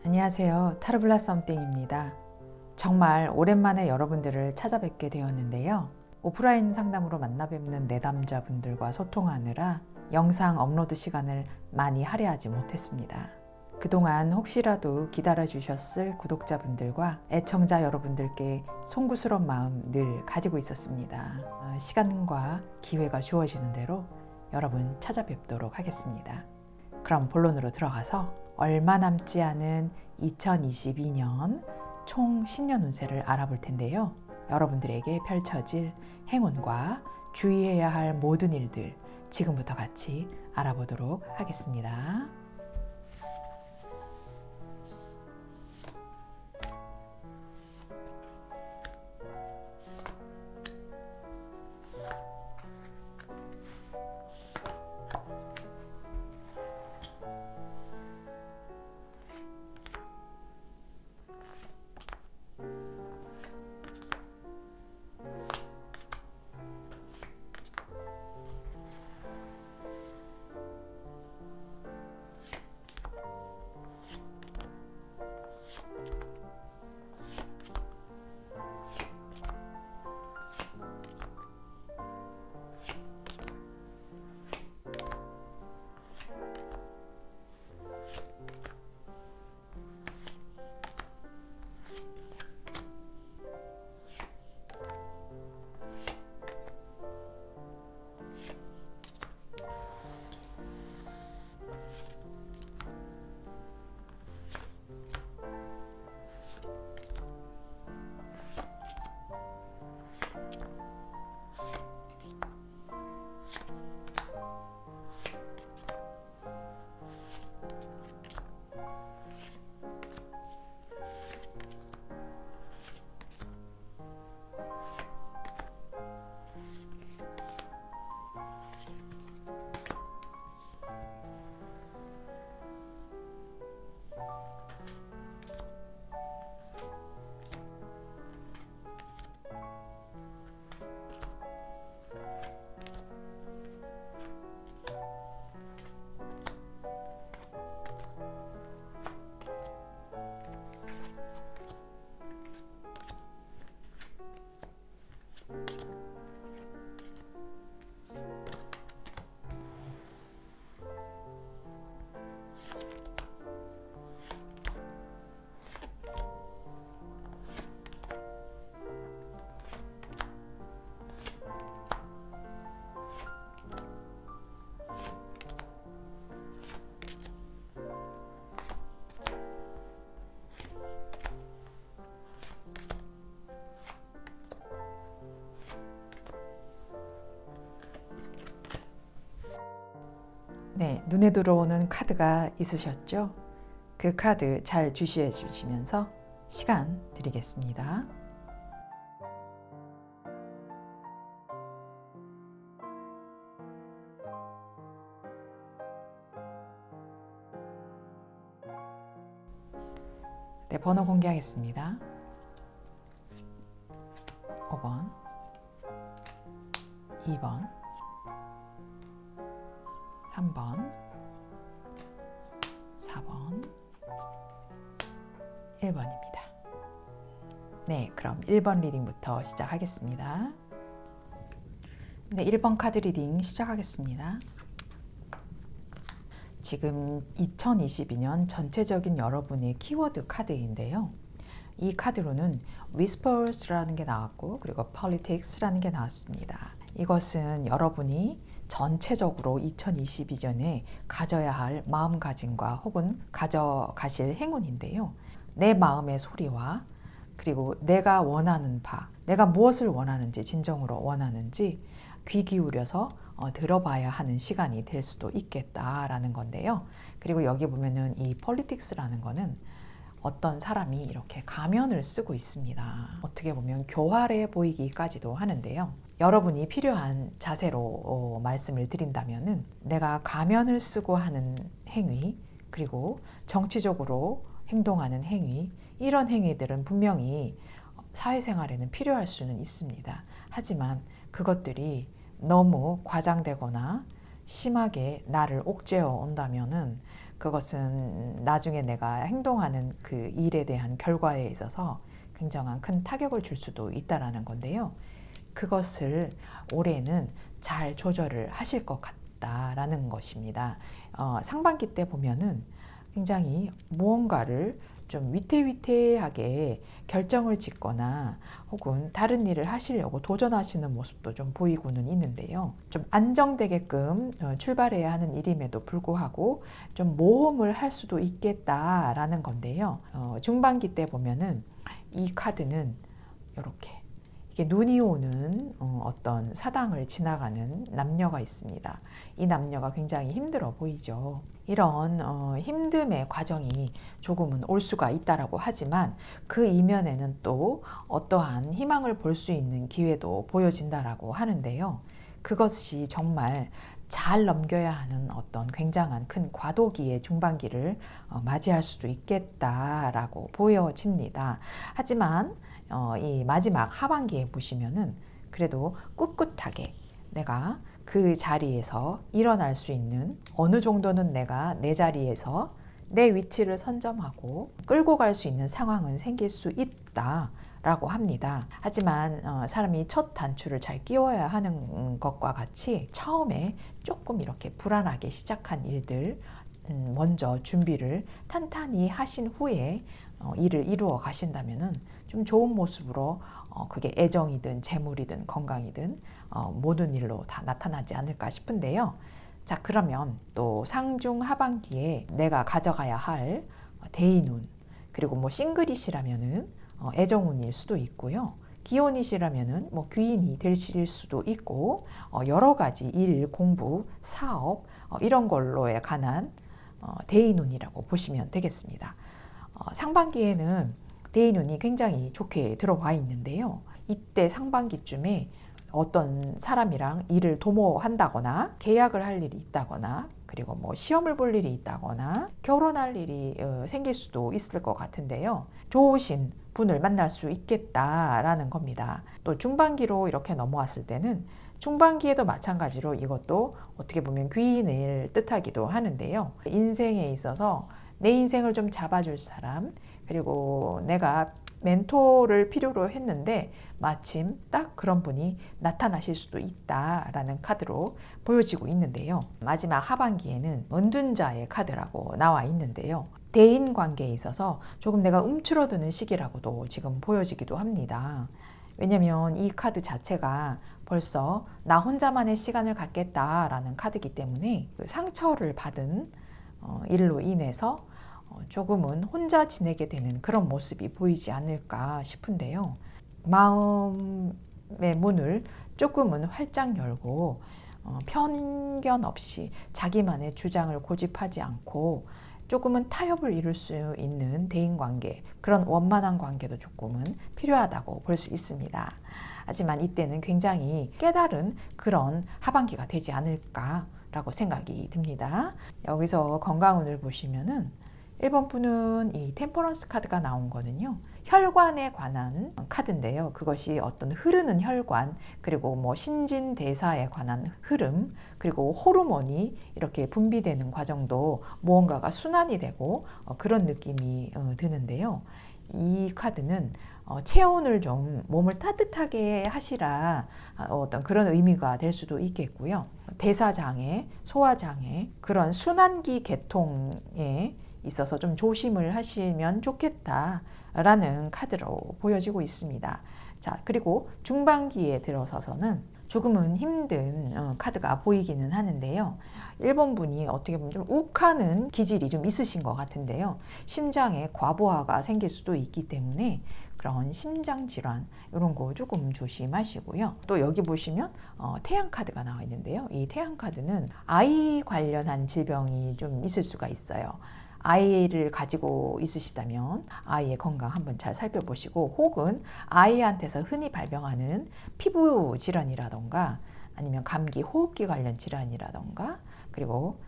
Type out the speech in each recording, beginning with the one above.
안녕하세요. 타르블라 썸띵입니다. 정말 오랜만에 여러분들을 찾아뵙게 되었는데요. 오프라인 상담으로 만나 뵙는 내담자분들과 소통하느라 영상 업로드 시간을 많이 할애하지 못했습니다. 그동안 혹시라도 기다려주셨을 구독자분들과 애청자 여러분들께 송구스러운 마음 늘 가지고 있었습니다. 시간과 기회가 주어지는 대로 여러분 찾아뵙도록 하겠습니다. 그럼 본론으로 들어가서 얼마 남지 않은 2022년 총 신년 운세를 알아볼 텐데요. 여러분들에게 펼쳐질 행운과 주의해야 할 모든 일들 지금부터 같이 알아보도록 하겠습니다. 네, 눈에 들어오는 카드가 있으셨죠? 그 카드 잘 주시해 주시면서 시간 드리겠습니다. 네, 번호 공개하겠습니다. 5번, 2번, 3번, 4번, 1번입니다. 네, 그럼 1번 리딩부터 시작하겠습니다. 네, 1번 카드 리딩 시작하겠습니다. 지금 2022년 전체적인 여러분의 키워드 카드인데요. 이 카드로는 Whispers라는 게 나왔고 그리고 Politics라는 게 나왔습니다. 이것은 여러분이 전체적으로 2022년에 가져야 할 마음가짐과 혹은 가져가실 행운인데요. 내 마음의 소리와 그리고 내가 원하는 바, 내가 무엇을 원하는지 진정으로 원하는지 귀 기울여서 들어봐야 하는 시간이 될 수도 있겠다라는 건데요. 그리고 여기 보면은 이 politics라는 거는 어떤 사람이 이렇게 가면을 쓰고 있습니다. 어떻게 보면 교활해 보이기까지도 하는데요. 여러분이 필요한 자세로 말씀을 드린다면은 내가 가면을 쓰고 하는 행위 그리고 정치적으로 행동하는 행위 이런 행위들은 분명히 사회생활에는 필요할 수는 있습니다. 하지만 그것들이 너무 과장되거나 심하게 나를 옥죄어 온다면은 그것은 나중에 내가 행동하는 그 일에 대한 결과에 있어서 굉장한 큰 타격을 줄 수도 있다라는 건데요. 그것을 올해는 잘 조절을 하실 것 같다라는 것입니다. 상반기 때 보면은 굉장히 무언가를 좀 위태위태하게 결정을 짓거나 혹은 다른 일을 하시려고 도전하시는 모습도 좀 보이고는 있는데요. 좀 안정되게끔 출발해야 하는 일임에도 불구하고 좀 모험을 할 수도 있겠다라는 건데요. 중반기 때 보면은 이 카드는 이렇게 이게 눈이 오는 어떤 사당을 지나가는 남녀가 있습니다. 이 남녀가 굉장히 힘들어 보이죠. 이런 힘듦의 과정이 조금은 올 수가 있다라고 하지만 그 이면에는 또 어떠한 희망을 볼 수 있는 기회도 보여진다라고 하는데요. 그것이 정말 잘 넘겨야 하는 어떤 굉장한 큰 과도기의 중반기를 맞이할 수도 있겠다라고 보여집니다. 하지만 이 마지막 하반기에 보시면은 그래도 꿋꿋하게 내가 그 자리에서 일어날 수 있는 어느 정도는 내가 내 자리에서 내 위치를 선점하고 끌고 갈 수 있는 상황은 생길 수 있다라고 합니다. 하지만 사람이 첫 단추를 잘 끼워야 하는 것과 같이 처음에 조금 이렇게 불안하게 시작한 일들 먼저 준비를 탄탄히 하신 후에 일을 이루어 가신다면은 좀 좋은 모습으로 그게 애정이든 재물이든 건강이든 모든 일로 다 나타나지 않을까 싶은데요. 자, 그러면 또 상중 하반기에 내가 가져가야 할 대인운, 그리고 뭐 싱글이시라면은 애정운일 수도 있고요. 기혼이시라면은 뭐 귀인이 되실 수도 있고 여러 가지 일, 공부, 사업 이런 걸로에 관한 대인운이라고 보시면 되겠습니다. 상반기에는 대인운이 굉장히 좋게 들어와 있는데요. 이때 상반기쯤에 어떤 사람이랑 일을 도모한다거나 계약을 할 일이 있다거나 그리고 뭐 시험을 볼 일이 있다거나 결혼할 일이 생길 수도 있을 것 같은데요. 좋으신 분을 만날 수 있겠다라는 겁니다. 또 중반기로 이렇게 넘어왔을 때는 중반기에도 마찬가지로 이것도 어떻게 보면 귀인을 뜻하기도 하는데요. 인생에 있어서 내 인생을 좀 잡아줄 사람, 그리고 내가 멘토를 필요로 했는데 마침 딱 그런 분이 나타나실 수도 있다라는 카드로 보여지고 있는데요. 마지막 하반기에는 은둔자의 카드라고 나와 있는데요. 대인 관계에 있어서 조금 내가 움츠러드는 시기라고도 지금 보여지기도 합니다. 왜냐면 이 카드 자체가 벌써 나 혼자만의 시간을 갖겠다라는 카드이기 때문에 그 상처를 받은 일로 인해서 조금은 혼자 지내게 되는 그런 모습이 보이지 않을까 싶은데요. 마음의 문을 조금은 활짝 열고 편견 없이 자기만의 주장을 고집하지 않고 조금은 타협을 이룰 수 있는 대인관계, 그런 원만한 관계도 조금은 필요하다고 볼 수 있습니다. 하지만 이때는 굉장히 깨달은 그런 하반기가 되지 않을까라고 생각이 듭니다. 여기서 건강운을 보시면은 1번 분은 이 템퍼런스 카드가 나온 거는요. 혈관에 관한 카드인데요. 그것이 어떤 흐르는 혈관, 그리고 뭐 신진대사에 관한 흐름, 그리고 호르몬이 이렇게 분비되는 과정도 무언가가 순환이 되고 그런 느낌이 드는데요. 이 카드는 체온을 좀 몸을 따뜻하게 하시라 어떤 그런 의미가 될 수도 있겠고요. 대사장애, 소화장애, 그런 순환기 계통에 있어서 좀 조심을 하시면 좋겠다라는 카드로 보여지고 있습니다. 자, 그리고 중반기에 들어서서는 조금은 힘든 카드가 보이기는 하는데요. 1번 분이 어떻게 보면 좀 욱하는 기질이 좀 있으신 것 같은데요. 심장에 과부하가 생길 수도 있기 때문에 그런 심장 질환 이런 거 조금 조심하시고요. 또 여기 보시면 태양 카드가 나와 있는데요. 이 태양 카드는 아이 관련한 질병이 좀 있을 수가 있어요. 아이를 가지고 있으시다면 아이의 건강 한번 잘 살펴보시고, 혹은 아이한테서 흔히 발병하는 피부 질환이라던가 아니면 감기, 호흡기 관련 질환이라던가 그리고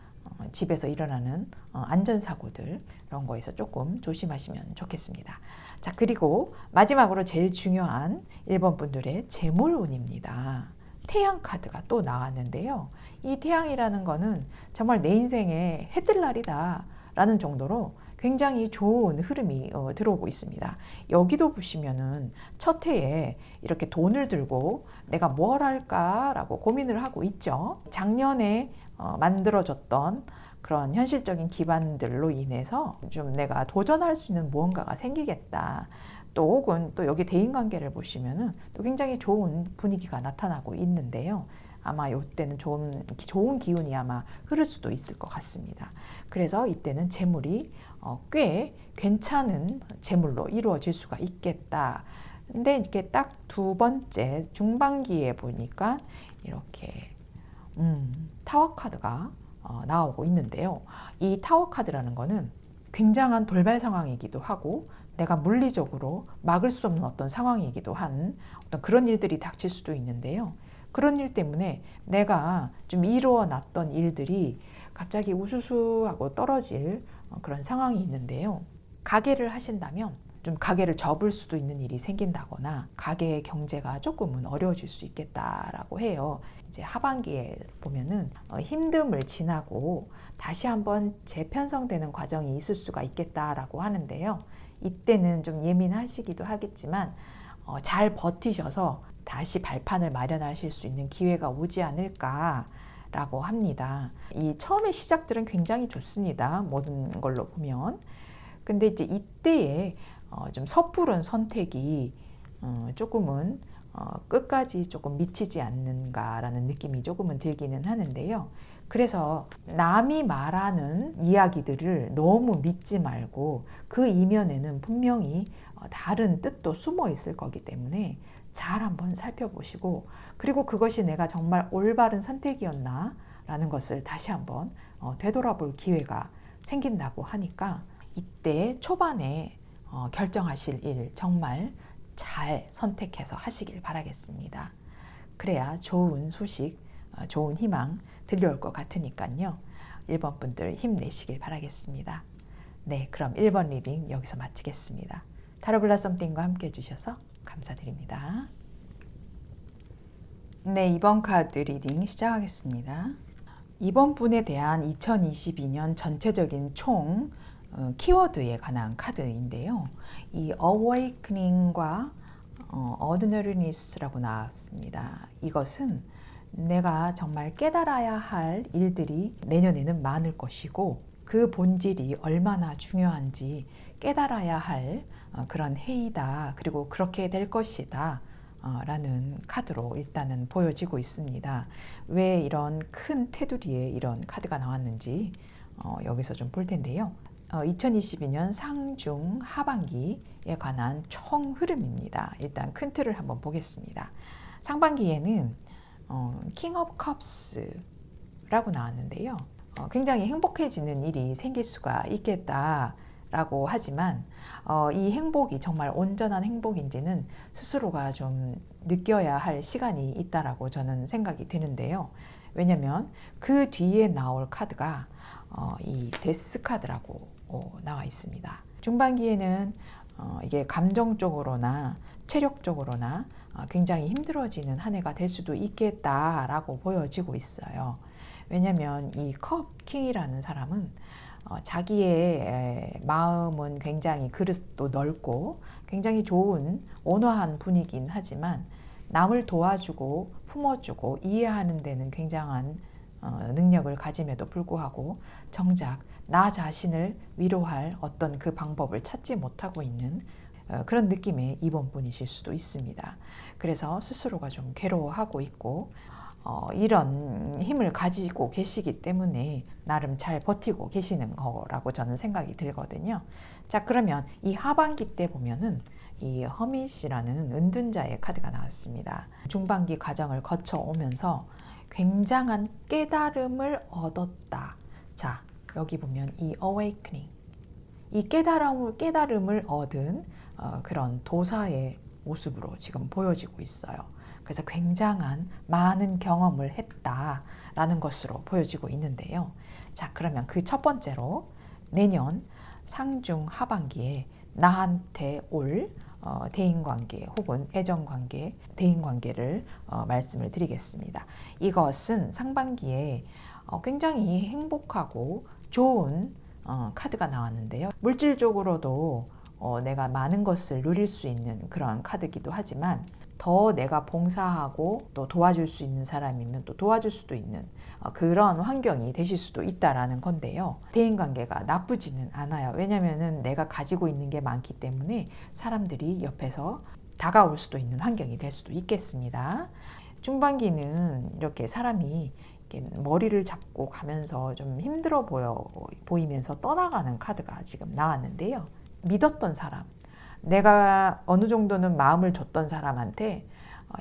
집에서 일어나는 안전사고들 이런 거에서 조금 조심하시면 좋겠습니다. 자, 그리고 마지막으로 제일 중요한 1번 분들의 재물운입니다. 태양 카드가 또 나왔는데요. 이 태양이라는 거는 정말 내 인생에 해뜰 날이다 라는 정도로 굉장히 좋은 흐름이 들어오고 있습니다. 여기도 보시면은 첫 해에 이렇게 돈을 들고 내가 뭘 할까라고 고민을 하고 있죠. 작년에 만들어졌던 그런 현실적인 기반들로 인해서 좀 내가 도전할 수 있는 무언가가 생기겠다. 또 혹은 또 여기 대인관계를 보시면은 또 굉장히 좋은 분위기가 나타나고 있는데요. 아마 이때는 좋은 기운이 아마 흐를 수도 있을 것 같습니다. 그래서 이때는 재물이 꽤 괜찮은 재물로 이루어질 수가 있겠다. 근데 이렇게 딱 두 번째 중반기에 보니까 이렇게 타워 카드가 나오고 있는데요. 이 타워 카드라는 거는 굉장한 돌발 상황이기도 하고 내가 물리적으로 막을 수 없는 어떤 상황이기도 한 어떤 그런 일들이 닥칠 수도 있는데요. 그런 일 때문에 내가 좀 이루어 놨던 일들이 갑자기 우수수하고 떨어질 그런 상황이 있는데요. 가게를 하신다면 좀 가게를 접을 수도 있는 일이 생긴다거나 가게의 경제가 조금은 어려워질 수 있겠다라고 해요. 이제 하반기에 보면은 힘듦을 지나고 다시 한번 재편성되는 과정이 있을 수가 있겠다라고 하는데요. 이때는 좀 예민하시기도 하겠지만 잘 버티셔서 다시 발판을 마련하실 수 있는 기회가 오지 않을까라고 합니다. 이 처음의 시작들은 굉장히 좋습니다. 모든 걸로 보면. 근데 이제 이때에 좀 섣부른 선택이 조금은 끝까지 조금 미치지 않는가라는 느낌이 조금은 들기는 하는데요. 그래서 남이 말하는 이야기들을 너무 믿지 말고 그 이면에는 분명히 다른 뜻도 숨어 있을 거기 때문에 잘 한번 살펴보시고 그리고 그것이 내가 정말 올바른 선택이었나 라는 것을 다시 한번 되돌아볼 기회가 생긴다고 하니까 이때 초반에 결정하실 일 정말 잘 선택해서 하시길 바라겠습니다. 그래야 좋은 소식, 좋은 희망 들려올 것 같으니까요. 1번 분들 힘내시길 바라겠습니다. 네, 그럼 1번 리딩 여기서 마치겠습니다. 타로 블라 썸띵과 함께 해주셔서 감사드립니다. 네, 이번 카드 리딩 시작하겠습니다. 이번 분에 대한 2022년 전체적인 총 키워드에 관한 카드인데요. 이 awakening과 ordinariness라고 나왔습니다. 이것은 내가 정말 깨달아야 할 일들이 내년에는 많을 것이고 그 본질이 얼마나 중요한지 깨달아야 할 그런 해이다. 그리고 그렇게 될 것이다. 라는 카드로 일단은 보여지고 있습니다. 왜 이런 큰 테두리에 이런 카드가 나왔는지 여기서 좀 볼 텐데요. 2022년 상중 하반기에 관한 총 흐름입니다. 일단 큰 틀을 한번 보겠습니다. 상반기에는 킹 오브 컵스라고 나왔는데요. 굉장히 행복해지는 일이 생길 수가 있겠다라고 하지만 이 행복이 정말 온전한 행복인지는 스스로가 좀 느껴야 할 시간이 있다라고 저는 생각이 드는데요. 왜냐하면 그 뒤에 나올 카드가 이 데스 카드라고 나와 있습니다. 중반기에는 이게 감정적으로나 체력적으로나 굉장히 힘들어지는 한 해가 될 수도 있겠다라고 보여지고 있어요. 왜냐하면 이 컵 킹이라는 사람은 자기의 마음은 굉장히 그릇도 넓고 굉장히 좋은 온화한 분이긴 하지만 남을 도와주고 품어주고 이해하는 데는 굉장한 능력을 가짐에도 불구하고 정작 나 자신을 위로할 어떤 그 방법을 찾지 못하고 있는 그런 느낌의 이번 분이실 수도 있습니다. 그래서 스스로가 좀 괴로워하고 있고 이런 힘을 가지고 계시기 때문에 나름 잘 버티고 계시는 거라고 저는 생각이 들거든요. 자, 그러면 이 하반기 때 보면은 이 허밋이라는 은둔자의 카드가 나왔습니다. 중반기 과정을 거쳐오면서 굉장한 깨달음을 얻었다. 자, 여기 보면 이 awakening, 이 깨달음을 얻은 그런 도사의 모습으로 지금 보여지고 있어요. 그래서 굉장한 많은 경험을 했다라는 것으로 보여지고 있는데요. 자, 그러면 그 첫 번째로 내년 상중 하반기에 나한테 올 대인관계 혹은 애정관계, 대인관계를 말씀을 드리겠습니다. 이것은 상반기에 굉장히 행복하고 좋은 카드가 나왔는데요. 물질적으로도 내가 많은 것을 누릴 수 있는 그런 카드기도 하지만 더 내가 봉사하고 또 도와줄 수 있는 사람이면 또 도와줄 수도 있는 그런 환경이 되실 수도 있다라는 건데요. 대인관계가 나쁘지는 않아요. 왜냐하면 내가 가지고 있는 게 많기 때문에 사람들이 옆에서 다가올 수도 있는 환경이 될 수도 있겠습니다. 중반기는 이렇게 사람이 이렇게 머리를 잡고 가면서 좀 힘들어 보이면서 떠나가는 카드가 지금 나왔는데요. 믿었던 사람, 내가 어느 정도는 마음을 줬던 사람한테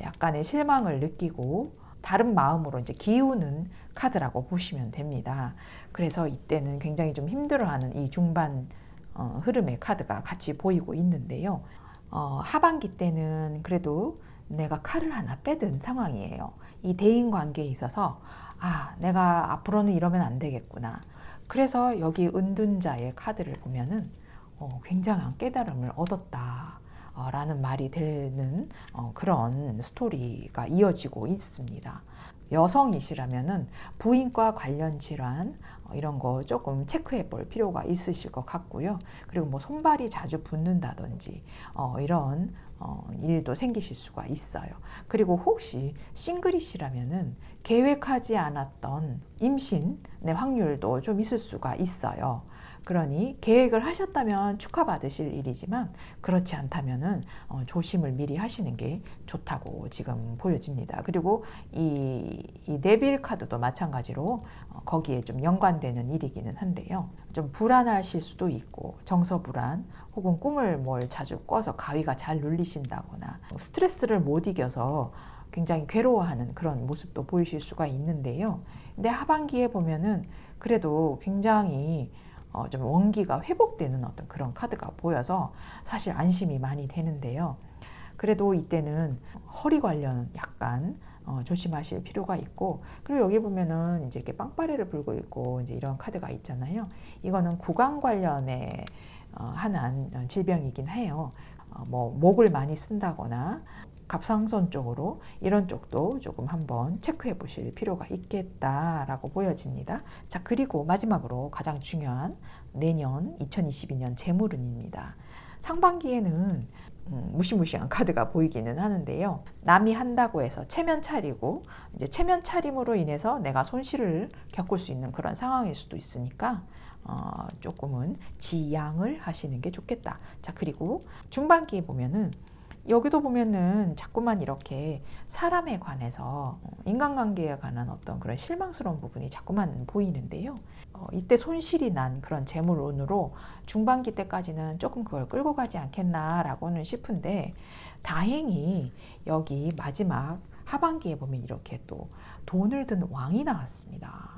약간의 실망을 느끼고 다른 마음으로 이제 기우는 카드라고 보시면 됩니다. 그래서 이때는 굉장히 좀 힘들어하는 이 중반 흐름의 카드가 같이 보이고 있는데요. 하반기 때는 그래도 내가 칼을 하나 빼든 상황이에요. 이 대인 관계에 있어서 내가 앞으로는 이러면 안 되겠구나. 그래서 여기 은둔자의 카드를 보면은 굉장한 깨달음을 얻었다 라는 말이 되는 그런 스토리가 이어지고 있습니다. 여성이시라면은 부인과 관련 질환 이런 거 조금 체크해 볼 필요가 있으실 것 같고요. 그리고 뭐 손발이 자주 붓는다든지 이런 일도 생기실 수가 있어요. 그리고 혹시 싱글이시라면은 계획하지 않았던 임신의 확률도 좀 있을 수가 있어요. 그러니 계획을 하셨다면 축하받으실 일이지만 그렇지 않다면은 조심을 미리 하시는 게 좋다고 지금 보여집니다. 그리고 이 네빌 카드도 마찬가지로 거기에 좀 연관되는 일이기는 한데요. 좀 불안하실 수도 있고 정서불안 혹은 꿈을 뭘 자주 꿔서 가위가 잘 눌리신다거나 스트레스를 못 이겨서 굉장히 괴로워하는 그런 모습도 보이실 수가 있는데요. 근데 하반기에 보면은 그래도 굉장히 좀 원기가 회복되는 어떤 그런 카드가 보여서 사실 안심이 많이 되는데요. 그래도 이때는 허리 관련 약간 조심하실 필요가 있고, 그리고 여기 보면은 이제 이렇게 빵빠레를 불고 있고 이제 이런 카드가 있잖아요. 이거는 구강 관련에 한한 질병이긴 해요. 뭐 목을 많이 쓴다거나 갑상선 쪽으로 이런 쪽도 조금 한번 체크해 보실 필요가 있겠다라고 보여집니다. 자, 그리고 마지막으로 가장 중요한 내년 2022년 재물운입니다. 상반기에는 무시무시한 카드가 보이기는 하는데요. 남이 한다고 해서 체면 차리고 이제 체면 차림으로 인해서 내가 손실을 겪을 수 있는 그런 상황일 수도 있으니까 조금은 지양을 하시는 게 좋겠다. 자, 그리고 중반기에 보면은 여기도 보면은 자꾸만 이렇게 사람에 관해서 인간관계에 관한 어떤 그런 실망스러운 부분이 자꾸만 보이는데요. 이때 손실이 난 그런 재물운으로 중반기 때까지는 조금 그걸 끌고 가지 않겠나라고는 싶은데, 다행히 여기 마지막 하반기에 보면 이렇게 또 돈을 든 왕이 나왔습니다.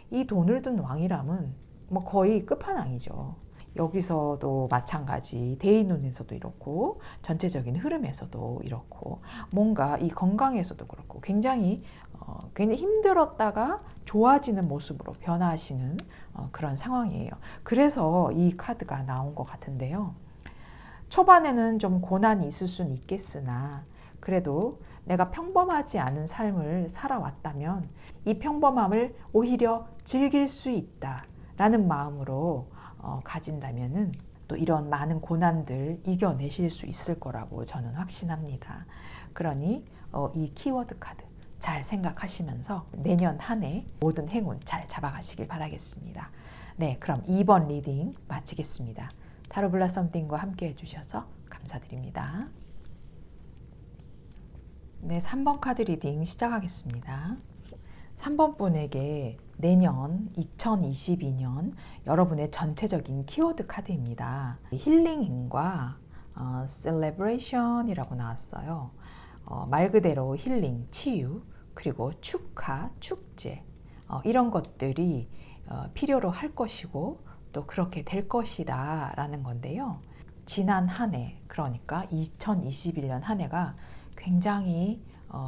이 돈을 든 왕이라면 뭐 거의 끝판왕이죠. 여기서도 마찬가지 대인운에서도 이렇고 전체적인 흐름에서도 이렇고 뭔가 이 건강에서도 그렇고 굉장히 힘들었다가 좋아지는 모습으로 변화하시는 그런 상황이에요. 그래서 이 카드가 나온 것 같은데요. 초반에는 좀 고난이 있을 수는 있겠으나 그래도 내가 평범하지 않은 삶을 살아왔다면 이 평범함을 오히려 즐길 수 있다라는 마음으로 가진다면은 또 이런 많은 고난들 이겨내실 수 있을 거라고 저는 확신합니다. 그러니 이 키워드 카드 잘 생각하시면서 내년 한 해 모든 행운 잘 잡아가시길 바라겠습니다. 네, 그럼 2번 리딩 마치겠습니다. 타로 블라 썸띵과 함께 해주셔서 감사드립니다. 네, 3번 카드 리딩 시작하겠습니다. 3번 분에게 내년 2022년 여러분의 전체적인 키워드 카드입니다. 힐링과 셀레브레이션이라고 나왔어요. 말 그대로 힐링, 치유, 그리고 축하, 축제 이런 것들이 필요로 할 것이고 또 그렇게 될 것이다 라는 건데요. 지난 한 해, 그러니까 2021년 한 해가 굉장히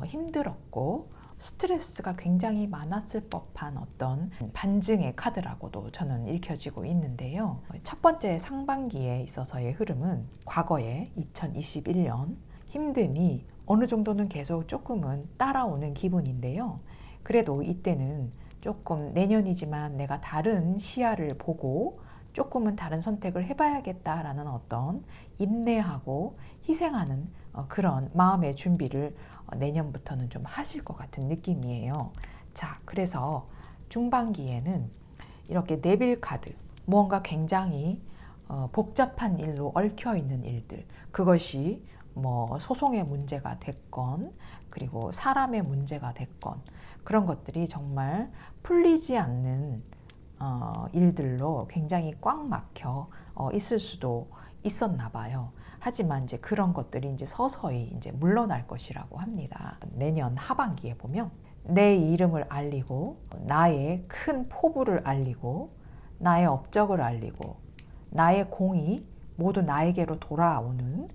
힘들었고 스트레스가 굉장히 많았을 법한 어떤 반증의 카드라고도 저는 읽혀지고 있는데요. 첫 번째 상반기에 있어서의 흐름은 과거에 2021년 힘듦이 어느 정도는 계속 조금은 따라오는 기분인데요. 그래도 이때는 조금 내년이지만 내가 다른 시야를 보고 조금은 다른 선택을 해봐야겠다라는 어떤 인내하고 희생하는 그런 마음의 준비를 내년부터는 좀 하실 것 같은 느낌이에요. 자, 그래서 중반기에는 이렇게 네빌 카드, 무언가 굉장히 복잡한 일로 얽혀 있는 일들, 그것이 뭐 소송의 문제가 됐건 그리고 사람의 문제가 됐건 그런 것들이 정말 풀리지 않는 일들로 굉장히 꽉 막혀 있을 수도 있었나 봐요. 하지만 이제 그런 것들이 이제 서서히 이제 물러날 것이라고 합니다. 내년 하반기에 보면 내 이름을 알리고 나의 큰 포부를 알리고 나의 업적을 알리고 나의 공이 모두 나에게로 돌아오는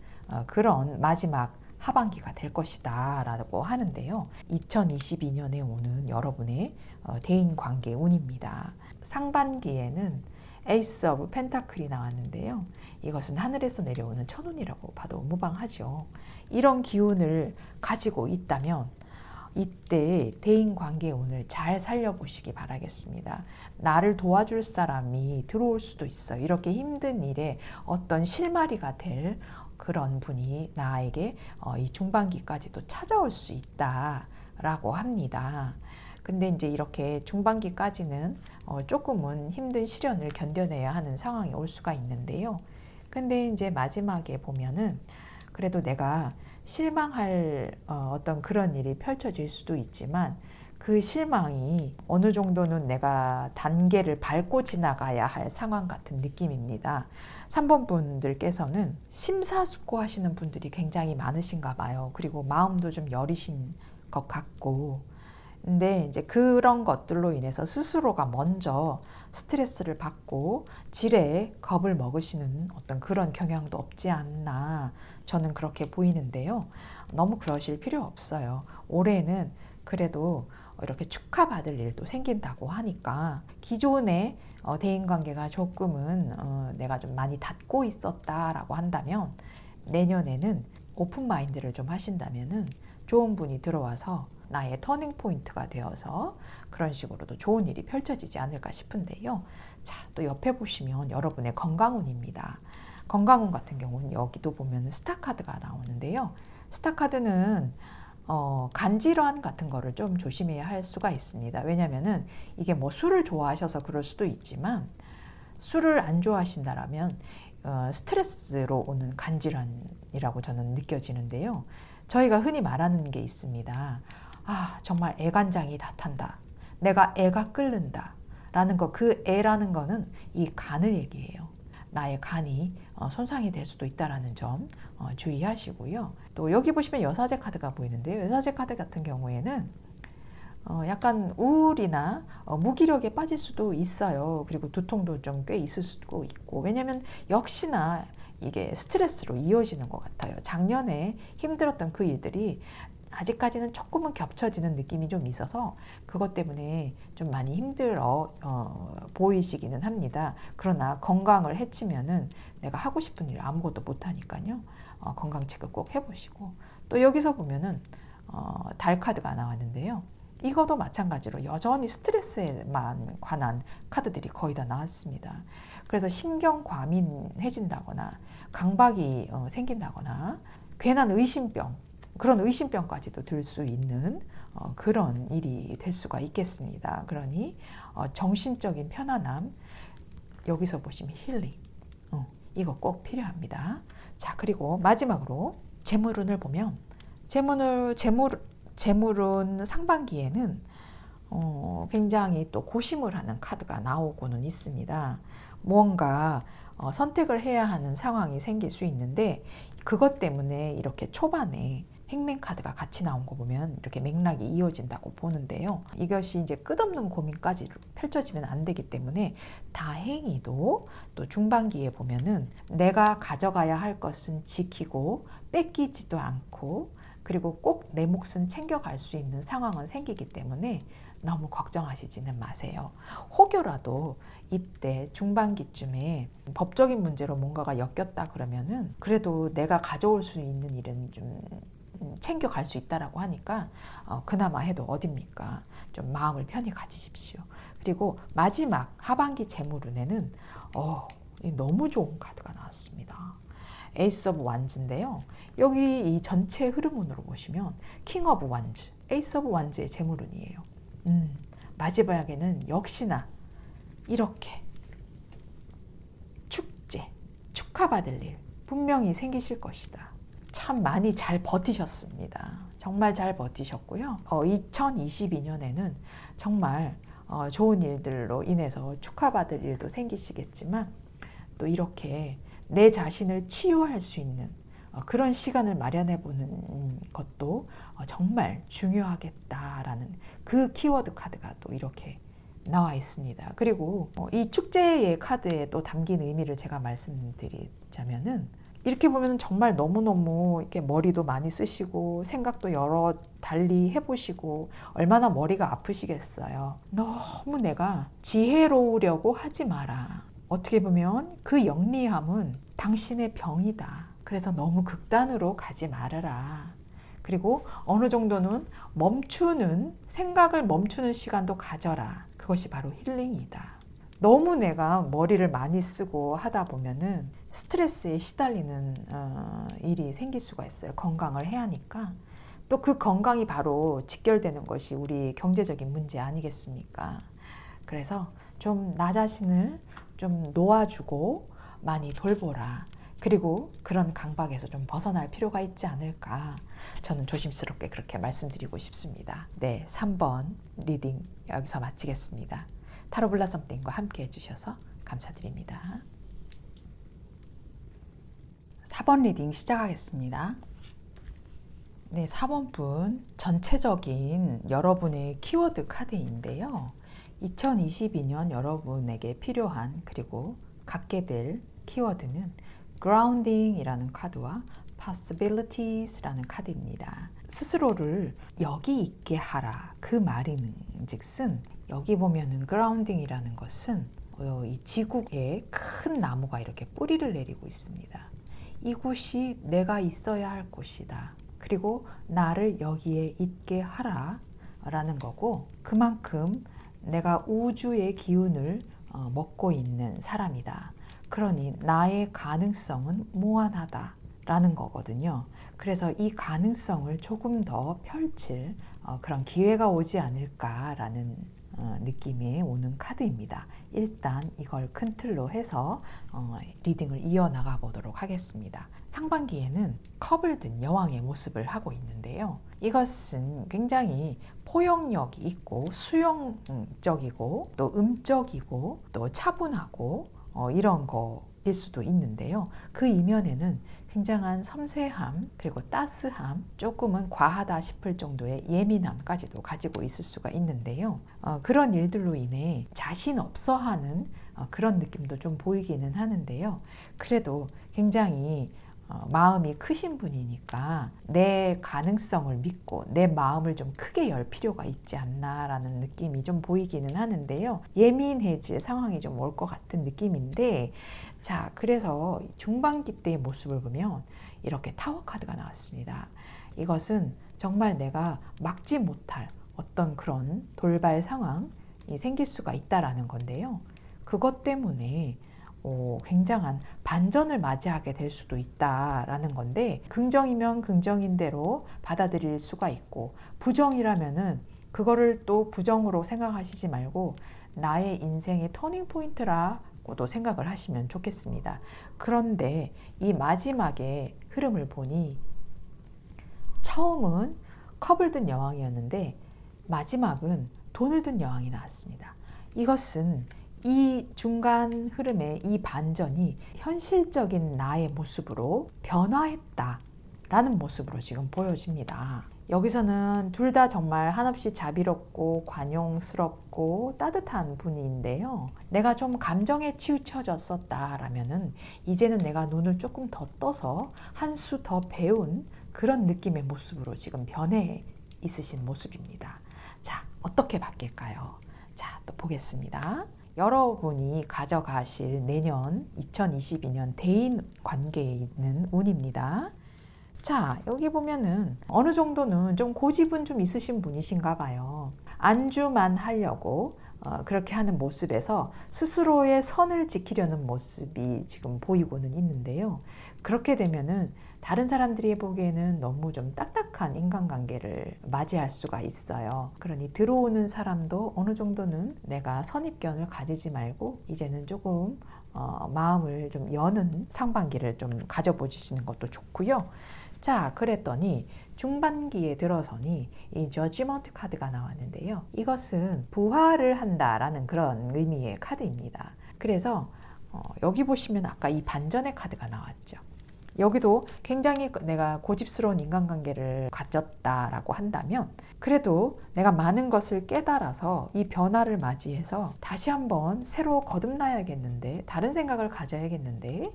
그런 마지막 하반기가 될 것이다 라고 하는데요. 2022년에 오는 여러분의 대인관계 운입니다. 상반기에는 에이스 오브 펜타클이 나왔는데요. 이것은 하늘에서 내려오는 천운이라고 봐도 무방하죠. 이런 기운을 가지고 있다면 이때 대인관계 운을 잘 살려보시기 바라겠습니다. 나를 도와줄 사람이 들어올 수도 있어요. 이렇게 힘든 일에 어떤 실마리가 될 그런 분이 나에게 이 중반기까지도 찾아올 수 있다라고 합니다. 근데 이제 이렇게 중반기까지는 조금은 힘든 시련을 견뎌내야 하는 상황이 올 수가 있는데요. 근데 이제 마지막에 보면은 그래도 내가 실망할 어떤 그런 일이 펼쳐질 수도 있지만 그 실망이 어느 정도는 내가 단계를 밟고 지나가야 할 상황 같은 느낌입니다. 3번 분들께서는 심사숙고하시는 분들이 굉장히 많으신가 봐요. 그리고 마음도 좀 여리신 것 같고 근데 이제 그런 것들로 인해서 스스로가 먼저 스트레스를 받고 지레 겁을 먹으시는 어떤 그런 경향도 없지 않나 저는 그렇게 보이는데요. 너무 그러실 필요 없어요. 올해는 그래도 이렇게 축하받을 일도 생긴다고 하니까 기존의 대인관계가 조금은 내가 좀 많이 닫고 있었다라고 한다면 내년에는 오픈 마인드를 좀 하신다면은 좋은 분이 들어와서 나의 터닝 포인트가 되어서 그런 식으로도 좋은 일이 펼쳐지지 않을까 싶은데요. 자, 또 옆에 보시면 여러분의 건강운입니다. 건강운 같은 경우는 여기도 보면 스타 카드가 나오는데요. 스타 카드는 간질환 같은 거를 좀 조심해야 할 수가 있습니다. 왜냐면은 이게 뭐 술을 좋아하셔서 그럴 수도 있지만 술을 안 좋아하신다라면 스트레스로 오는 간질환이라고 저는 느껴지는데요. 저희가 흔히 말하는 게 있습니다. 아, 정말 애간장이 다 탄다. 내가 애가 끓는다. 라는 거, 그 애라는 거는 이 간을 얘기해요. 나의 간이 손상이 될 수도 있다는 점 주의하시고요. 또 여기 보시면 여사제 카드가 보이는데요. 여사제 카드 같은 경우에는 약간 우울이나 무기력에 빠질 수도 있어요. 그리고 두통도 좀 꽤 있을 수도 있고 왜냐하면 역시나 이게 스트레스로 이어지는 것 같아요. 작년에 힘들었던 그 일들이 아직까지는 조금은 겹쳐지는 느낌이 좀 있어서 그것 때문에 좀 많이 힘들어 보이시기는 합니다. 그러나 건강을 해치면은 내가 하고 싶은 일 아무것도 못하니까요. 건강 체크 꼭 해보시고 또 여기서 보면은 달 카드가 나왔는데요. 이것도 마찬가지로 여전히 스트레스에만 관한 카드들이 거의 다 나왔습니다. 그래서 신경 과민해진다거나 강박이 생긴다거나 괜한 의심병 그런 의심병까지도 들 수 있는 그런 일이 될 수가 있겠습니다. 그러니 정신적인 편안함 여기서 보시면 힐링 이거 꼭 필요합니다. 자, 그리고 마지막으로 재물운을 보면 재물운 상반기에는 굉장히 또 고심을 하는 카드가 나오고는 있습니다. 무언가 선택을 해야 하는 상황이 생길 수 있는데 그것 때문에 이렇게 초반에 행맨 카드가 같이 나온 거 보면 이렇게 맥락이 이어진다고 보는데요. 이것이 이제 끝없는 고민까지 펼쳐지면 안 되기 때문에 다행히도 또 중반기에 보면은 내가 가져가야 할 것은 지키고 뺏기지도 않고 그리고 꼭 내 몫은 챙겨갈 수 있는 상황은 생기기 때문에 너무 걱정하시지는 마세요. 혹여라도 이때 중반기쯤에 법적인 문제로 뭔가가 엮였다 그러면은 그래도 내가 가져올 수 있는 일은 좀 챙겨갈 수 있다라고 하니까 그나마 해도 어딥니까? 좀 마음을 편히 가지십시오. 그리고 마지막 하반기 재물운에는 너무 좋은 카드가 나왔습니다. 에이스 오브 완즈인데요. 여기 이 전체 흐름운으로 보시면 킹 오브 완즈, 에이스 오브 완즈의 재물운이에요. 마지막에는 역시나 이렇게 축제, 축하받을 일 분명히 생기실 것이다. 참 많이 잘 버티셨습니다. 정말 잘 버티셨고요. 2022년에는 정말 좋은 일들로 인해서 축하받을 일도 생기시겠지만 또 이렇게 내 자신을 치유할 수 있는 그런 시간을 마련해 보는 것도 정말 중요하겠다라는 그 키워드 카드가 또 이렇게 나와 있습니다. 그리고 이 축제의 카드에 또 담긴 의미를 제가 말씀드리자면은 이렇게 보면 정말 너무너무 이렇게 머리도 많이 쓰시고 생각도 여러 달리 해보시고 얼마나 머리가 아프시겠어요. 너무 내가 지혜로우려고 하지 마라. 어떻게 보면 그 영리함은 당신의 병이다. 그래서 너무 극단으로 가지 말아라. 그리고 어느 정도는 생각을 멈추는 시간도 가져라. 그것이 바로 힐링이다. 너무 내가 머리를 많이 쓰고 하다 보면은 스트레스에 시달리는 일이 생길 수가 있어요. 건강을 해야 하니까. 또 그 건강이 바로 직결되는 것이 우리 경제적인 문제 아니겠습니까? 그래서 좀 나 자신을 좀 놓아주고 많이 돌보라. 그리고 그런 강박에서 좀 벗어날 필요가 있지 않을까. 저는 조심스럽게 그렇게 말씀드리고 싶습니다. 네, 3번 리딩 여기서 마치겠습니다. 타로 블라썸띵과 함께 해주셔서 감사드립니다. 4번 리딩 시작하겠습니다. 네, 4번 분 전체적인 여러분의 키워드 카드인데요. 2022년 여러분에게 필요한 그리고 갖게 될 키워드는 grounding이라는 카드와 possibilities라는 카드입니다. 스스로를 여기 있게 하라. 그 말인 즉슨 여기 보면은 grounding이라는 것은 이 지구에 큰 나무가 이렇게 뿌리를 내리고 있습니다. 이곳이 내가 있어야 할 곳이다. 그리고 나를 여기에 있게 하라 라는 거고, 그만큼 내가 우주의 기운을 먹고 있는 사람이다. 그러니 나의 가능성은 무한하다 라는 거거든요. 그래서 이 가능성을 조금 더 펼칠 그런 기회가 오지 않을까라는 느낌이 오는 카드입니다. 일단 이걸 큰 틀로 해서 리딩을 이어나가 보도록 하겠습니다. 상반기에는 컵을 든 여왕의 모습을 하고 있는데요. 이것은 굉장히 포용력이 있고 수용적이고 또 음적이고 또 차분하고 이런 거일 수도 있는데요. 그 이면에는 굉장한 섬세함 그리고 따스함, 조금은 과하다 싶을 정도의 예민함까지도 가지고 있을 수가 있는데요. 그런 일들로 인해 자신 없어하는 그런 느낌도 좀 보이기는 하는데요. 그래도 굉장히 마음이 크신 분이니까 내 가능성을 믿고 내 마음을 좀 크게 열 필요가 있지 않나라는 느낌이 좀 보이기는 하는데요. 예민해질 상황이 좀 올 것 같은 느낌인데, 자, 그래서 중반기 때의 모습을 보면 이렇게 타워 카드가 나왔습니다. 이것은 정말 내가 막지 못할 어떤 그런 돌발 상황이 생길 수가 있다라는 건데요. 그것 때문에 굉장한 반전을 맞이하게 될 수도 있다라는 건데, 긍정이면 긍정인 대로 받아들일 수가 있고, 부정이라면은 그거를 또 부정으로 생각하시지 말고 나의 인생의 터닝 포인트라고도 생각을 하시면 좋겠습니다. 그런데 이 마지막에 흐름을 보니 처음은 컵을 든 여왕이었는데 마지막은 돈을 든 여왕이 나왔습니다. 이것은 이 중간 흐름의 이 반전이 현실적인 나의 모습으로 변화했다라는 모습으로 지금 보여집니다. 여기서는 둘 다 정말 한없이 자비롭고 관용스럽고 따뜻한 분인데요. 내가 좀 감정에 치우쳐졌었다라면은 이제는 내가 눈을 조금 더 떠서 한 수 더 배운 그런 느낌의 모습으로 지금 변해 있으신 모습입니다. 자, 어떻게 바뀔까요? 자, 또 보겠습니다. 여러분이 가져가실 내년 2022년 대인 관계에 있는 운입니다. 자, 여기 보면은 어느 정도는 좀 고집은 좀 있으신 분이신가 봐요. 안주만 하려고 그렇게 하는 모습에서 스스로의 선을 지키려는 모습이 지금 보이고는 있는데요. 그렇게 되면은 다른 사람들이 보기에는 너무 좀 딱딱한 인간관계를 맞이할 수가 있어요. 그러니 들어오는 사람도 어느 정도는 내가 선입견을 가지지 말고 이제는 조금 마음을 좀 여는 상반기를 좀 가져보시는 것도 좋고요. 자, 그랬더니 중반기에 들어서니 이 저지먼트 카드가 나왔는데요. 이것은 부활을 한다라는 그런 의미의 카드입니다. 그래서 여기 보시면 아까 이 반전의 카드가 나왔죠. 여기도 굉장히 내가 고집스러운 인간관계를 가졌다라고 한다면 그래도 내가 많은 것을 깨달아서 이 변화를 맞이해서 다시 한번 새로 거듭나야겠는데 다른 생각을 가져야겠는데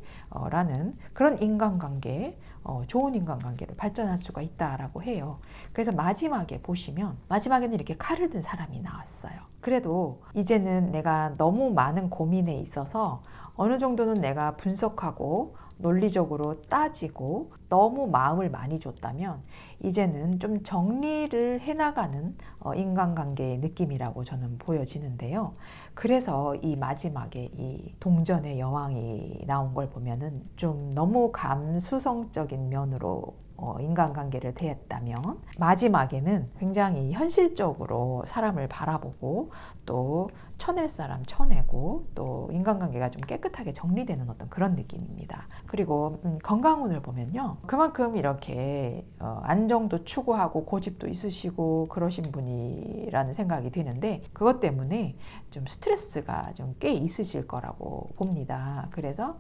라는 그런 인간관계, 좋은 인간관계로 발전할 수가 있다라고 해요. 그래서 마지막에 보시면 마지막에는 이렇게 칼을 든 사람이 나왔어요. 그래도 이제는 내가 너무 많은 고민에 있어서 어느 정도는 내가 분석하고 논리적으로 따지고 너무 마음을 많이 줬다면 이제는 좀 정리를 해나가는 인간관계의 느낌이라고 저는 보여지는데요. 그래서 이 마지막에 이 동전의 여왕이 나온 걸 보면은 좀 너무 감수성적인 면으로 인간관계를 대했다면 마지막에는 굉장히 현실적으로 사람을 바라보고 또 쳐낼 사람 쳐내고 또 인간관계가 좀 깨끗하게 정리되는 어떤 그런 느낌입니다. 그리고 건강운을 보면요. 그만큼 이렇게 안정도 추구하고 고집도 있으시고 그러신 분이라는 생각이 드는데 그것 때문에 좀 스트레스가 좀 꽤 있으실 거라고 봅니다. 그래서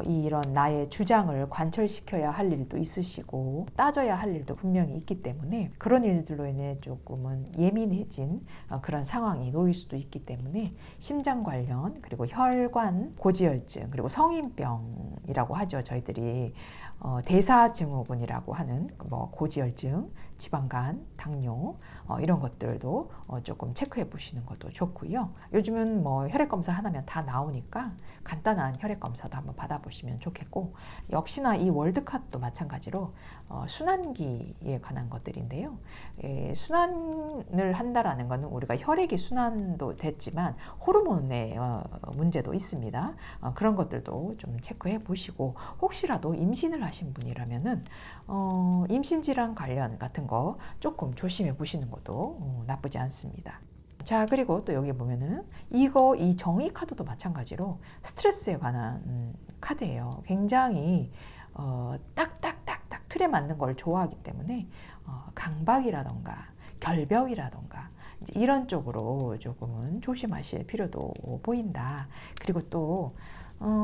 이런 나의 주장을 관철시켜야 할 일도 있으시고 따져야 할 일도 분명히 있기 때문에 그런 일들로 인해 조금은 예민해진 그런 상황이 놓일 수도 있기 때문에 심장 관련 그리고 혈관 고지혈증 그리고 성인병이라고 하죠. 저희들이 대사증후군이라고 하는 뭐 고지혈증, 지방간, 당뇨 이런 것들도 조금 체크해 보시는 것도 좋고요. 요즘은 뭐 혈액 검사 하나면 다 나오니까 간단한 혈액 검사도 한번 받아보시면 좋겠고 역시나 이 월드컵도 마찬가지로 순환기에 관한 것들인데요. 순환을 한다라는 것은 우리가 혈액이 순환도 됐지만 호르몬의 문제도 있습니다. 그런 것들도 좀 체크해 보시고 혹시라도 임신을 하신 분이라면은 임신 질환 관련 같은 거 조금 조심해 보시는 것도 나쁘지 않습니다. 자, 그리고 또 여기 보면은 이 정의 카드도 마찬가지로 스트레스에 관한 카드예요. 굉장히 딱딱딱딱 틀에 맞는 걸 좋아하기 때문에 강박이라던가 결벽이라던가 이런 쪽으로 조금은 조심하실 필요도 보인다. 그리고 또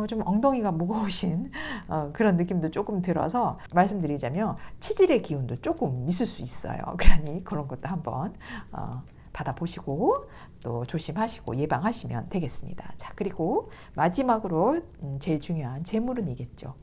좀 엉덩이가 무거우신 그런 느낌도 조금 들어서 말씀드리자면 치질의 기운도 조금 있을 수 있어요. 그러니 그런 것도 한번 받아보시고 또 조심하시고 예방하시면 되겠습니다. 자, 그리고 마지막으로 제일 중요한 재물운이겠죠.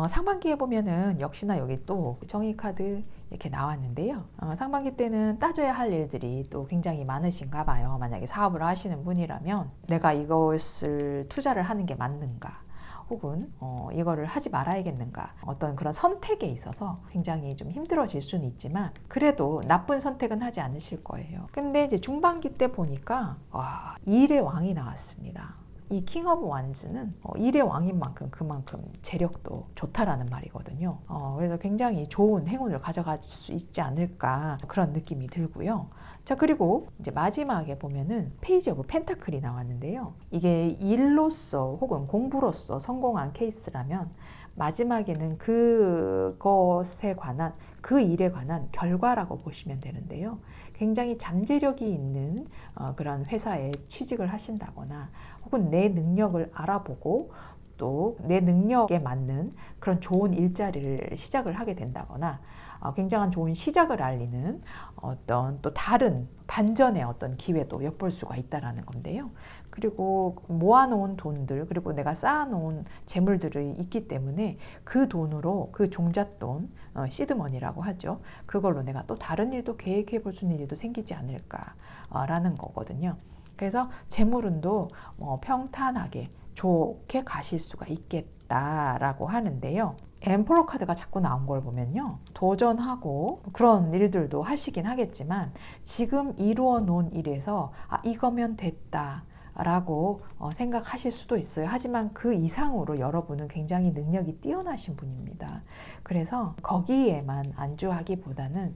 상반기에 보면은 역시나 여기 또 정의 카드 이렇게 나왔는데요. 상반기 때는 따져야 할 일들이 또 굉장히 많으신가 봐요. 만약에 사업을 하시는 분이라면 내가 이것을 투자를 하는 게 맞는가 혹은 이거를 하지 말아야겠는가 어떤 그런 선택에 있어서 굉장히 좀 힘들어질 수는 있지만 그래도 나쁜 선택은 하지 않으실 거예요. 근데 이제 중반기 때 보니까 일의 왕이 나왔습니다. 이 킹 오브 완즈는 일의 왕인 만큼 그만큼 재력도 좋다라는 말이거든요. 그래서 굉장히 좋은 행운을 가져갈 수 있지 않을까 그런 느낌이 들고요. 자, 그리고 이제 마지막에 보면은 페이지 오브 펜타클이 나왔는데요. 이게 일로서 혹은 공부로서 성공한 케이스라면 마지막에는 그것에 관한 그 일에 관한 결과라고 보시면 되는데요. 굉장히 잠재력이 있는 그런 회사에 취직을 하신다거나 혹은 내 능력을 알아보고 또 내 능력에 맞는 그런 좋은 일자리를 시작을 하게 된다거나 굉장한 좋은 시작을 알리는 어떤 또 다른 반전의 어떤 기회도 엿볼 수가 있다라는 건데요. 그리고 모아놓은 돈들 그리고 내가 쌓아놓은 재물들이 있기 때문에 그 돈으로 그 종잣돈 시드머니라고 하죠. 그걸로 내가 또 다른 일도 계획해 볼 수 있는 일도 생기지 않을까라는 거거든요. 그래서 재물운도 평탄하게 좋게 가실 수가 있겠다라고 하는데요. 엠퍼러 카드가 자꾸 나온 걸 보면요, 도전하고 그런 일들도 하시긴 하겠지만 지금 이루어 놓은 일에서 이거면 됐다 라고 생각하실 수도 있어요. 하지만 그 이상으로 여러분은 굉장히 능력이 뛰어나신 분입니다. 그래서 거기에만 안주하기보다는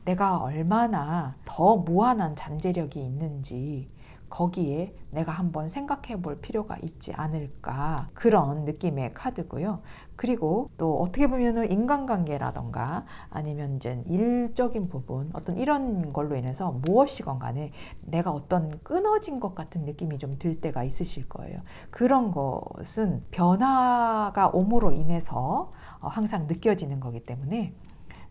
내가 얼마나 더 무한한 잠재력이 있는지 거기에 내가 한번 생각해 볼 필요가 있지 않을까, 그런 느낌의 카드고요. 그리고 또 어떻게 보면 인간관계라던가 아니면 이제 일적인 부분, 어떤 이런 걸로 인해서 무엇이건 간에 내가 어떤 끊어진 것 같은 느낌이 좀 들 때가 있으실 거예요. 그런 것은 변화가 옴으로 인해서 항상 느껴지는 거기 때문에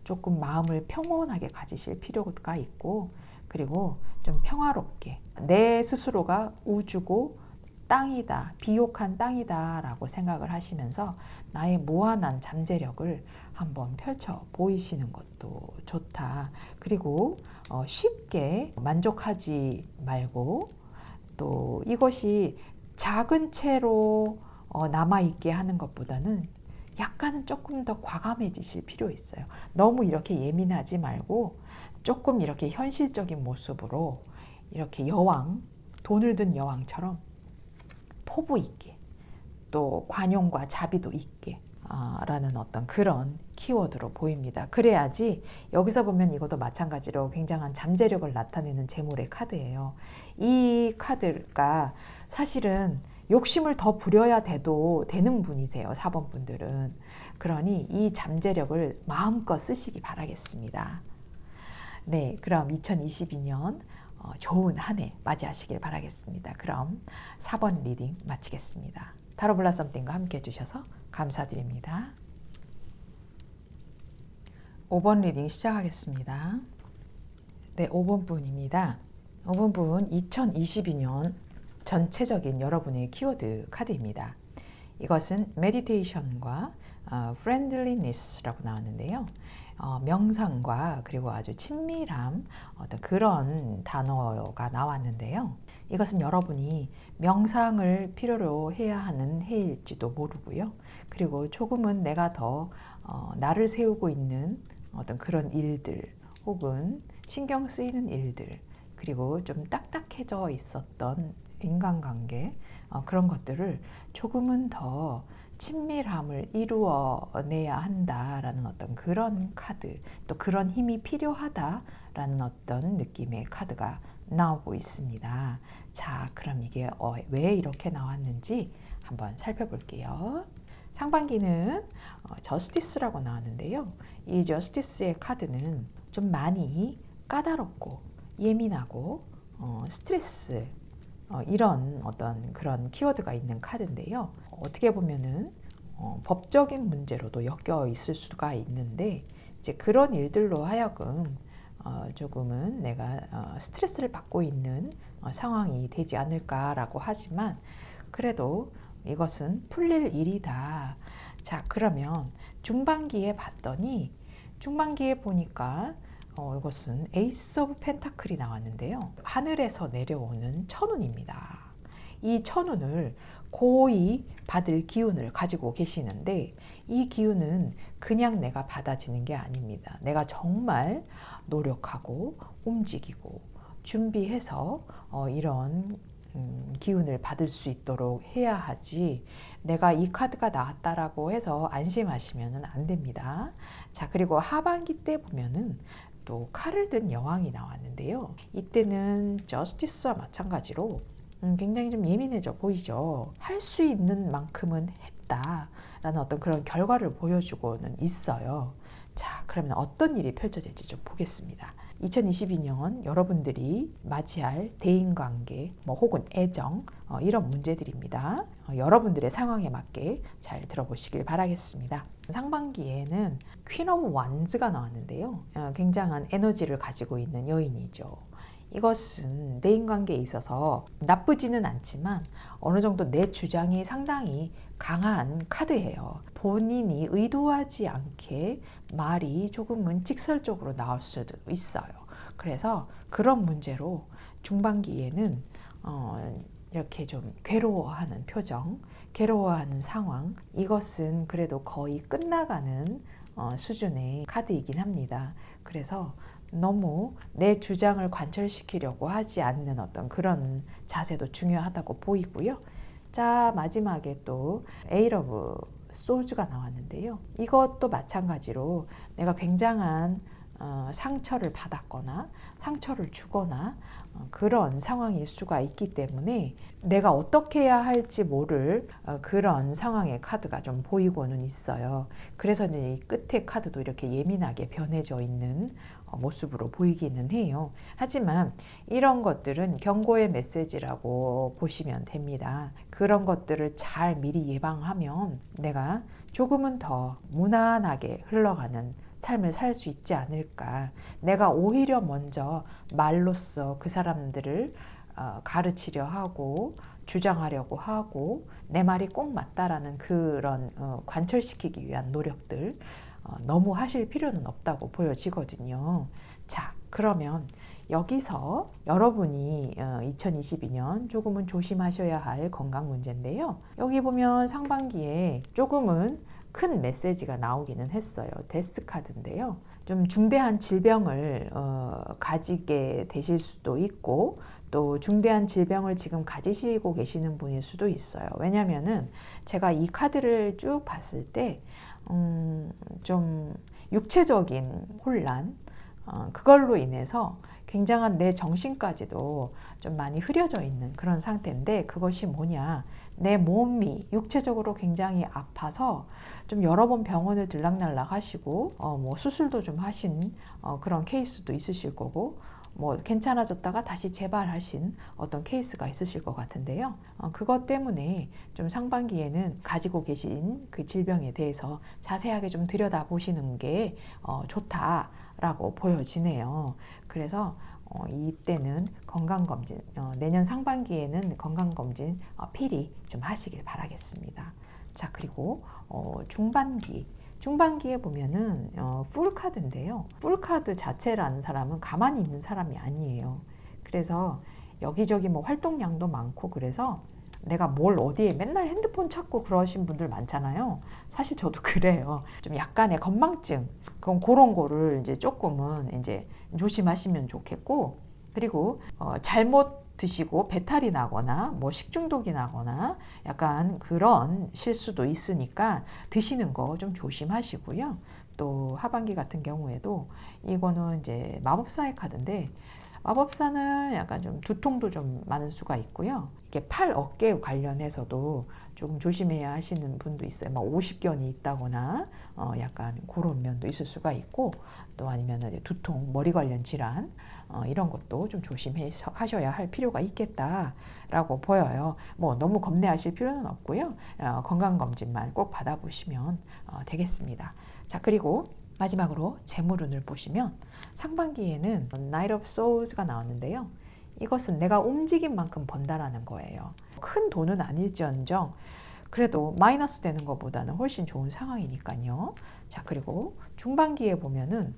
조금 마음을 평온하게 가지실 필요가 있고, 그리고 좀 평화롭게 내 스스로가 우주고 땅이다, 비옥한 땅이다 라고 생각을 하시면서 나의 무한한 잠재력을 한번 펼쳐 보이시는 것도 좋다. 그리고 쉽게 만족하지 말고, 또 이것이 작은 채로 남아있게 하는 것보다는 약간은 조금 더 과감해지실 필요 있어요. 너무 이렇게 예민하지 말고 조금 이렇게 현실적인 모습으로 이렇게 여왕, 돈을 든 여왕처럼 포부 있게, 또 관용과 자비도 있게 라는 어떤 그런 키워드로 보입니다. 그래야지 여기서 보면 이것도 마찬가지로 굉장한 잠재력을 나타내는 재물의 카드예요. 이 카드가 사실은 욕심을 더 부려야 되는 분이세요, 4번 분들은. 그러니 이 잠재력을 마음껏 쓰시기 바라겠습니다. 네, 그럼 2022년 좋은 한 해 맞이하시길 바라겠습니다. 그럼 4번 리딩 마치겠습니다. 타로 블라썸띵과 함께 해주셔서 감사드립니다. 5번 리딩 시작하겠습니다. 네, 5번 분입니다. 5번 분 2022년 전체적인 여러분의 키워드 카드입니다. 이것은 메디테이션과 friendliness라고 나왔는데요. 명상과 그리고 아주 친밀함, 어떤 그런 단어가 나왔는데요. 이것은 여러분이 명상을 필요로 해야 하는 해일지도 모르고요. 그리고 조금은 내가 더 나를 세우고 있는 어떤 그런 일들, 혹은 신경 쓰이는 일들, 그리고 좀 딱딱해져 있었던 인간관계, 그런 것들을 조금은 더 친밀함을 이루어내야 한다라는 어떤 그런 카드, 또 그런 힘이 필요하다라는 어떤 느낌의 카드가 나오고 있습니다. 자, 그럼 이게 왜 이렇게 나왔는지 한번 살펴볼게요. 상반기는 저스티스라고 나왔는데요. 이 저스티스의 카드는 좀 많이 까다롭고 예민하고 스트레스, 이런 어떤 그런 키워드가 있는 카드인데요. 어떻게 보면은 법적인 문제로도 엮여 있을 수가 있는데, 이제 그런 일들로 하여금 조금은 내가 스트레스를 받고 있는 상황이 되지 않을까라고 하지만, 그래도 이것은 풀릴 일이다. 자, 그러면 중반기에 봤더니, 중반기에 보니까 이것은 에이스 오브 펜타클이 나왔는데요. 하늘에서 내려오는 천운입니다. 이 천운을 고이 받을 기운을 가지고 계시는데, 이 기운은 그냥 내가 받아지는 게 아닙니다. 내가 정말 노력하고 움직이고 준비해서 이런 기운을 받을 수 있도록 해야 하지, 내가 이 카드가 나왔다라고 해서 안심하시면 안 됩니다. 자, 그리고 하반기 때 보면은 또 칼을 든 여왕이 나왔는데요. 이때는 저스티스와 마찬가지로 굉장히 좀 예민해져 보이죠. 할 수 있는 만큼은 했다라는 어떤 그런 결과를 보여주고는 있어요. 자, 그러면 어떤 일이 펼쳐질지 좀 보겠습니다. 2022년 여러분들이 맞이할 대인관계, 혹은 애정, 이런 문제들입니다. 여러분들의 상황에 맞게 잘 들어보시길 바라겠습니다. 상반기에는 퀸 오브 완즈가 나왔는데요. 굉장한 에너지를 가지고 있는 여인이죠. 이것은 대인관계에 있어서 나쁘지는 않지만 어느 정도 내 주장이 상당히 강한 카드예요. 본인이 의도하지 않게 말이 조금은 직설적으로 나올 수도 있어요. 그래서 그런 문제로 중반기에는 이렇게 좀 괴로워하는 표정, 괴로워하는 상황, 이것은 그래도 거의 끝나가는 수준의 카드이긴 합니다. 그래서 너무 내 주장을 관철시키려고 하지 않는 어떤 그런 자세도 중요하다고 보이고요. 자, 마지막에 또 에이트 오브 소즈가 나왔는데요. 이것도 마찬가지로 내가 굉장한 상처를 받았거나 상처를 주거나 그런 상황일 수가 있기 때문에 내가 어떻게 해야 할지 모를 그런 상황의 카드가 좀 보이고는 있어요. 그래서 이제 이 끝에 카드도 이렇게 예민하게 변해져 있는 모습으로 보이기는 해요. 하지만 이런 것들은 경고의 메시지라고 보시면 됩니다. 그런 것들을 잘 미리 예방하면 내가 조금은 더 무난하게 흘러가는 삶을 살 수 있지 않을까. 내가 오히려 먼저 말로써 그 사람들을 가르치려 하고 주장하려고 하고 내 말이 꼭 맞다라는 그런 관철시키기 위한 노력들 너무 하실 필요는 없다고 보여지거든요. 자, 그러면 여기서 여러분이 2022년 조금은 조심하셔야 할 건강 문제인데요. 여기 보면 상반기에 조금은 큰 메시지가 나오기는 했어요. 데스 카드인데요. 좀 중대한 질병을 가지게 되실 수도 있고 또 중대한 질병을 지금 가지시고 계시는 분일 수도 있어요. 왜냐면은 제가 이 카드를 쭉 봤을 때 좀 육체적인 혼란 그걸로 인해서 굉장한 내 정신까지도 좀 많이 흐려져 있는 그런 상태인데 그것이 뭐냐, 내 몸이 육체적으로 굉장히 아파서 좀 여러 번 병원을 들락날락 하시고 뭐 수술도 좀 하신 그런 케이스도 있으실 거고 뭐 괜찮아졌다가 다시 재발하신 어떤 케이스가 있으실 것 같은데요. 그것 때문에 좀 상반기에는 가지고 계신 그 질병에 대해서 자세하게 좀 들여다보시는 게 좋다라고 보여지네요. 그래서 이때는 건강검진, 내년 상반기에는 건강검진 필히 좀 하시길 바라겠습니다. 자, 그리고 중반기에 보면은 풀카드인데요. 풀카드 자체라는 사람은 가만히 있는 사람이 아니에요. 그래서 여기저기 뭐 활동량도 많고 그래서 내가 뭘 어디에 맨날 핸드폰 찾고 그러신 분들 많잖아요. 사실 저도 그래요. 좀 약간의 건망증, 그런 거를 이제 조금은 이제 조심하시면 좋겠고, 그리고 잘못 드시고 배탈이 나거나 뭐 식중독이 나거나 약간 그런 실수도 있으니까 드시는 거 좀 조심하시고요. 또 하반기 같은 경우에도 이거는 이제 마법사의 카드인데 마법사는 약간 좀 두통도 좀 많을 수가 있고요. 이게 팔, 어깨 관련해서도 조금 조심해야 하시는 분도 있어요. 막 오십견이 있다거나 약간 그런 면도 있을 수가 있고 또 아니면 두통, 머리 관련 질환 이런 것도 좀 조심해서 하셔야 할 필요가 있겠다라고 보여요. 뭐 너무 겁내하실 필요는 없고요. 건강검진만 꼭 받아보시면 되겠습니다. 자, 그리고 마지막으로 재물운을 보시면 상반기에는 Knight of Swords가 나왔는데요. 이것은 내가 움직인 만큼 번다라는 거예요. 큰 돈은 아닐지언정 그래도 마이너스 되는 것보다는 훨씬 좋은 상황이니까요. 자, 그리고 중반기에 보면은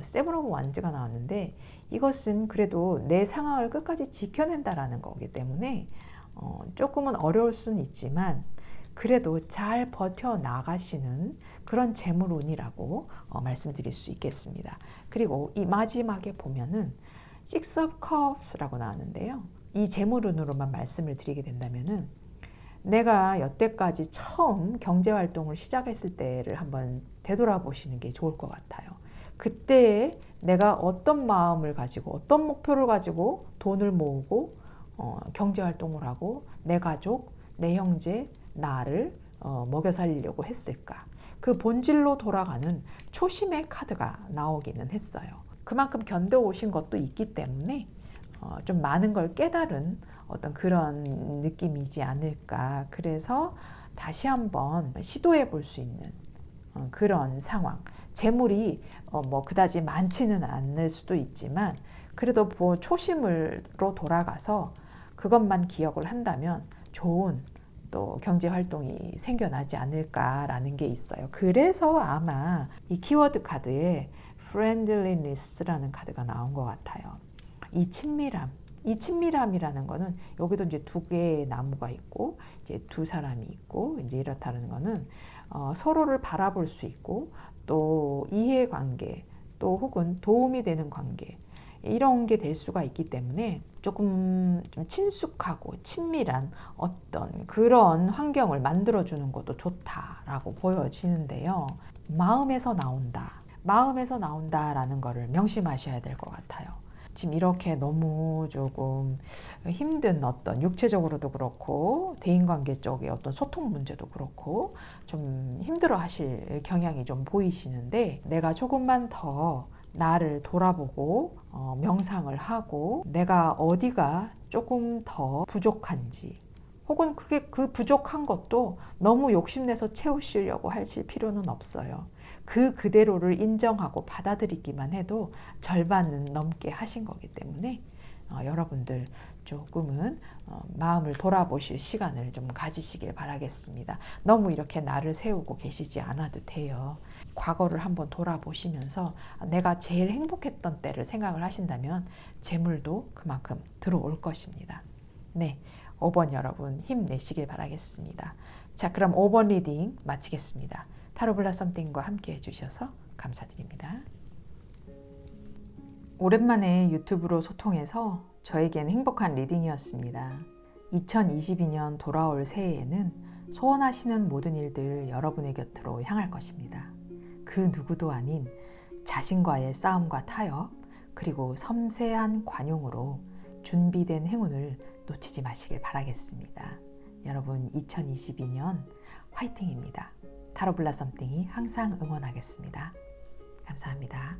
세븐 오브 완즈가 나왔는데 이것은 그래도 내 상황을 끝까지 지켜낸다라는 거기 때문에 조금은 어려울 수는 있지만 그래도 잘 버텨나가시는 그런 재물운이라고 말씀드릴 수 있겠습니다. 그리고 이 마지막에 보면은 Six of Cups라고 나왔는데요. 이 재물운으로만 말씀을 드리게 된다면은 내가 여태까지 처음 경제활동을 시작했을 때를 한번 되돌아보시는 게 좋을 것 같아요. 그때 내가 어떤 마음을 가지고 어떤 목표를 가지고 돈을 모으고 경제활동을 하고 내 가족, 내 형제, 나를 먹여 살리려고 했을까? 그 본질로 돌아가는 초심의 카드가 나오기는 했어요. 그만큼 견뎌오신 것도 있기 때문에 좀 많은 걸 깨달은 어떤 그런 느낌이지 않을까. 그래서 다시 한번 시도해 볼 수 있는 그런 상황. 재물이 뭐 그다지 많지는 않을 수도 있지만 그래도 초심으로 돌아가서 그것만 기억을 한다면 좋은 또 경제 활동이 생겨나지 않을까라는 게 있어요. 그래서 아마 이 키워드 카드에 friendliness라는 카드가 나온 것 같아요. 이 친밀함, 이 친밀함이라는 거는 여기도 이제 두 개의 나무가 있고 이제 두 사람이 있고 이제 이렇다는 거는 서로를 바라볼 수 있고 또 이해관계 또 혹은 도움이 되는 관계 이런 게 될 수가 있기 때문에 조금 좀 친숙하고 친밀한 어떤 그런 환경을 만들어주는 것도 좋다라고 보여지는데요. 마음에서 나온다. 마음에서 나온다라는 거를 명심하셔야 될 것 같아요. 지금 이렇게 너무 조금 힘든 어떤 육체적으로도 그렇고 대인관계 쪽의 어떤 소통 문제도 그렇고 좀 힘들어 하실 경향이 좀 보이시는데 내가 조금만 더 나를 돌아보고 명상을 하고 내가 어디가 조금 더 부족한지 혹은 그 부족한 것도 너무 욕심내서 채우시려고 하실 필요는 없어요. 그대로를 인정하고 받아들이기만 해도 절반은 넘게 하신 거기 때문에 여러분들 조금은 마음을 돌아보실 시간을 좀 가지시길 바라겠습니다. 너무 이렇게 나를 세우고 계시지 않아도 돼요. 과거를 한번 돌아보시면서 내가 제일 행복했던 때를 생각을 하신다면 재물도 그만큼 들어올 것입니다. 네, 5번 여러분 힘내시길 바라겠습니다. 자, 그럼 5번 리딩 마치겠습니다. 타로 블라썸띵과 함께 해주셔서 감사드립니다. 오랜만에 유튜브로 소통해서 저에겐 행복한 리딩이었습니다. 2022년 돌아올 새해에는 소원하시는 모든 일들 여러분의 곁으로 향할 것입니다. 그 누구도 아닌 자신과의 싸움과 타협, 그리고 섬세한 관용으로 준비된 행운을 놓치지 마시길 바라겠습니다. 여러분 2022년 화이팅입니다. 타로 블라썸띵이 항상 응원하겠습니다. 감사합니다.